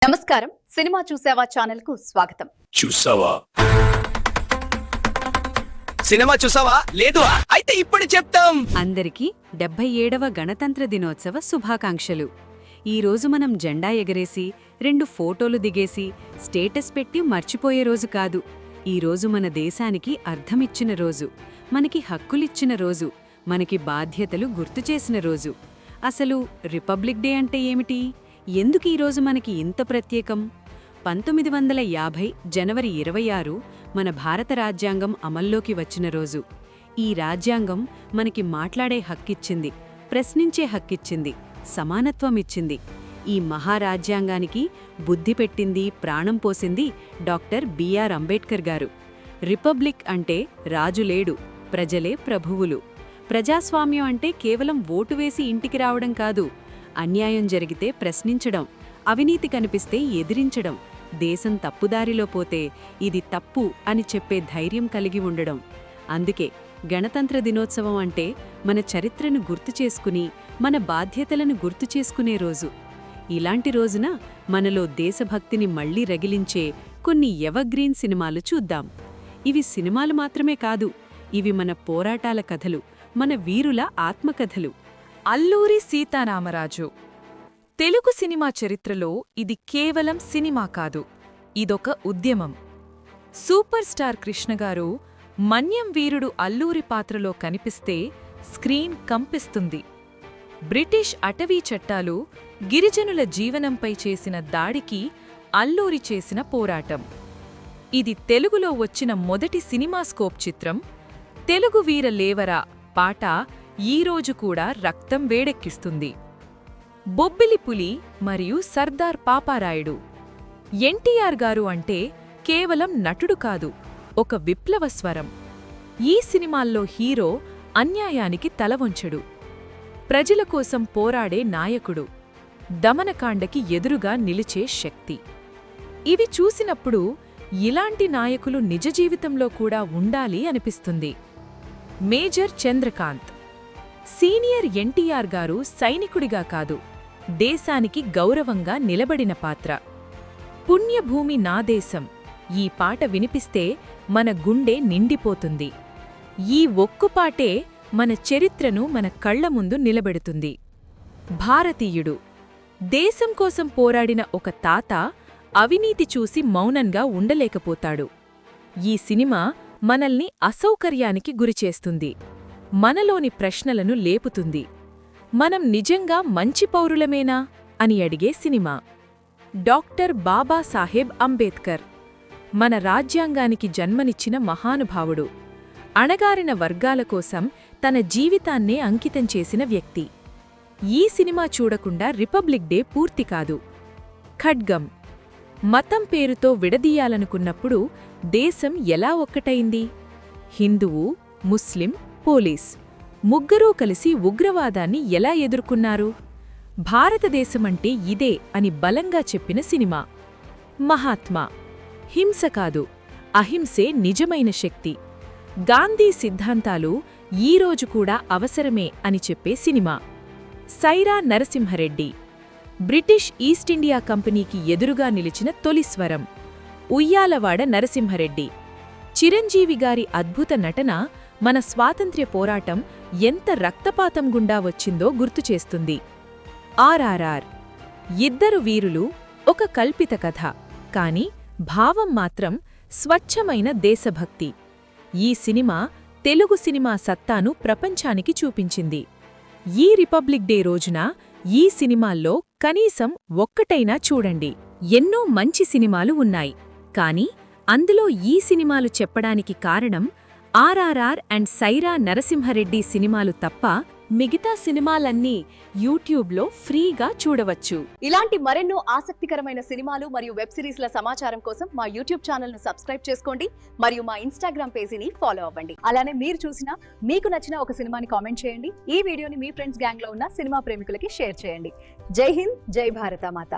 నమస్కారం సినిమా చూసావా ఛానల్ కు స్వాగతం. చూసావా సినిమా చూసావా లేదు అయితే ఇప్పుడు చెప్తాం. అందరికీ 77వ గణతంత్ర దినోత్సవ శుభాకాంక్షలు. ఈ రోజు మనం జెండా ఎగరేసి 2 ఫోటోలు దిగేసి స్టేటస్ పెట్టి మర్చిపోయే రోజు కాదు. ఈ రోజు మన దేశానికి అర్థమిచ్చిన రోజు, మనకి హక్కులిచ్చిన రోజు, మనకి బాధ్యతలు గుర్తు చేసిన రోజు. అసలు రిపబ్లిక్ డే అంటే ఏమిటి? ఎందుకు ఈరోజు మనకి ఇంత ప్రత్యేకం? 1950 జనవరి 26 మన భారత రాజ్యాంగం అమల్లోకి వచ్చిన రోజు. ఈ రాజ్యాంగం మనకి మాట్లాడే హక్కిచ్చింది, ప్రశ్నించే హక్కిచ్చింది, సమానత్వం ఇచ్చింది. ఈ మహారాజ్యాంగానికి బుద్ధి పెట్టింది, ప్రాణం పోసింది డాక్టర్ బిఆర్ అంబేడ్కర్ గారు. రిపబ్లిక్ అంటే రాజు లేడు, ప్రజలే ప్రభువులు. ప్రజాస్వామ్యం అంటే కేవలం ఓటు వేసి ఇంటికి రావడం కాదు, అన్యాయం జరిగితే ప్రశ్నించడం, అవినీతి కనిపిస్తే ఎదిరించడం, దేశం తప్పుదారిలో పోతే ఇది తప్పు అని చెప్పే ధైర్యం కలిగి ఉండడం. అందుకే గణతంత్ర దినోత్సవం అంటే మన చరిత్రను గుర్తు చేసుకుని, మన బాధ్యతలను గుర్తు చేసుకునే రోజు. ఇలాంటి రోజున మనలో దేశభక్తిని మళ్లీ రగిలించే కొన్ని ఎవర్గ్రీన్ సినిమాలు చూద్దాం. ఇవి సినిమాలు మాత్రమే కాదు, ఇవి మన పోరాటాల కథలు, మన వీరుల ఆత్మకథలు. అల్లూరి సీతారామరాజు. తెలుగు సినిమా చరిత్రలో ఇది కేవలం సినిమా కాదు, ఇదొక ఉద్యమం. సూపర్ స్టార్ కృష్ణగారు మన్యం వీరుడు అల్లూరి పాత్రలో కనిపిస్తే స్క్రీన్ కంపిస్తుంది. బ్రిటిష్ అటవీ చట్టాలు గిరిజనుల జీవనంపై చేసిన దాడికి అల్లూరి చేసిన పోరాటం. ఇది తెలుగులో వచ్చిన మొదటి సినిమాస్కోప్ చిత్రం. తెలుగు వీర లేవరా పాట ఈరోజు కూడా రక్తం వేడెక్కిస్తుంది. బొబ్బిలి పులి మరియు సర్దార్ పాపారాయుడు. ఎన్టీఆర్ గారు అంటే కేవలం నటుడు కాదు, ఒక విప్లవ స్వరం. ఈ సినిమాల్లో హీరో అన్యాయానికి తలవంచడు, ప్రజల కోసం పోరాడే నాయకుడు, దమనకాండకి ఎదురుగా నిలిచే శక్తి. ఇవి చూసినప్పుడు ఇలాంటి నాయకులు నిజ జీవితంలో కూడా ఉండాలి అనిపిస్తుంది. మేజర్ చంద్రకాంత్. సీనియర్ ఎన్టీఆర్ గారు సైనికుడిగా కాదు, దేశానికి గౌరవంగా నిలబడిన పాత్ర. పుణ్యభూమి నా దేశం ఈ పాట వినిపిస్తే మన గుండె నిండిపోతుంది. ఈ ఒక్కుపాటే మన చరిత్రను మన కళ్ల ముందు నిలబెడుతుంది. భారతీయుడు. దేశం కోసం పోరాడిన ఒక తాత అవినీతి చూసి మౌనంగా ఉండలేకపోతాడు. ఈ సినిమా మనల్ని అసౌకర్యానికి గురిచేస్తుంది, మనలోని ప్రశ్నలను లేపుతుంది. మనం నిజంగా మంచి పౌరులమేనా అని అడిగే సినిమా. డాక్టర్ బాబాసాహెబ్ అంబేద్కర్. మన రాజ్యాంగానికి జన్మనిచ్చిన మహానుభావుడు. అణగారిన వర్గాల కోసం తన జీవితాన్నే అంకితం చేసిన వ్యక్తి. ఈ సినిమా చూడకుండా రిపబ్లిక్ డే పూర్తి కాదు. ఖడ్గం. మతం పేరుతో విడదీయాలనుకున్నప్పుడు దేశం ఎలా ఒక్కటైంది? హిందువు, ముస్లిం, పోలీస్ ముగ్గురూ కలిసి ఉగ్రవాదాన్ని ఎలా ఎదుర్కొన్నారు? భారతదేశమంటే ఇదే అని బలంగా చెప్పిన సినిమా. మహాత్మా. హింస కాదు, అహింసే నిజమైన శక్తి. గాంధీ సిద్ధాంతాలు ఈరోజు కూడా అవసరమే అని చెప్పే cinema. Sye Raa Narasimha Reddy. British East India కంపెనీకి ఎదురుగా నిలిచిన తొలి స్వరం. ఉయ్యాలవాడ నరసింహరెడ్డి. చిరంజీవి గారి అద్భుత నటన మన స్వాతంత్ర్య పోరాటం ఎంత రక్తపాతం గుండా వచ్చిందో గుర్తుచేస్తుంది. ఆర్ఆర్ఆర్. ఇద్దరు వీరులు, ఒక కల్పిత కథ, కాని భావం మాత్రం స్వచ్ఛమైన దేశభక్తి. ఈ సినిమా తెలుగు సినిమా సత్తాను ప్రపంచానికి చూపించింది. ఈ రిపబ్లిక్ డే రోజున ఈ సినిమాల్లో కనీసం ఒక్కటైనా చూడండి. ఎన్నో మంచి సినిమాలు ఉన్నాయి, కాని అందులో ఈ సినిమాలు చెప్పడానికి కారణం ఆర్ఆర్ఆర్ అండ్ సైరా నరసింహరెడ్డి సినిమాలు తప్ప మిగతా సినిమాలన్నీ యూట్యూబ్లో ఫ్రీగా చూడవచ్చు. ఇలాంటి మరెన్నో ఆసక్తికరమైన సినిమాలు మరియు వెబ్ సిరీస్ల సమాచారం కోసం మా యూట్యూబ్ ఛానల్ ను సబ్స్క్రైబ్ చేసుకోండి మరియు మా ఇన్స్టాగ్రామ్ పేజీని ఫాలో అవ్వండి. అలానే మీరు చూసిన, మీకు నచ్చిన ఒక సినిమాని కామెంట్ చేయండి. ఈ వీడియోని మీ ఫ్రెండ్స్ గ్యాంగ్ లో ఉన్న సినిమా ప్రేమికులకి షేర్ చేయండి. జై హింద్, జై భారత మాత.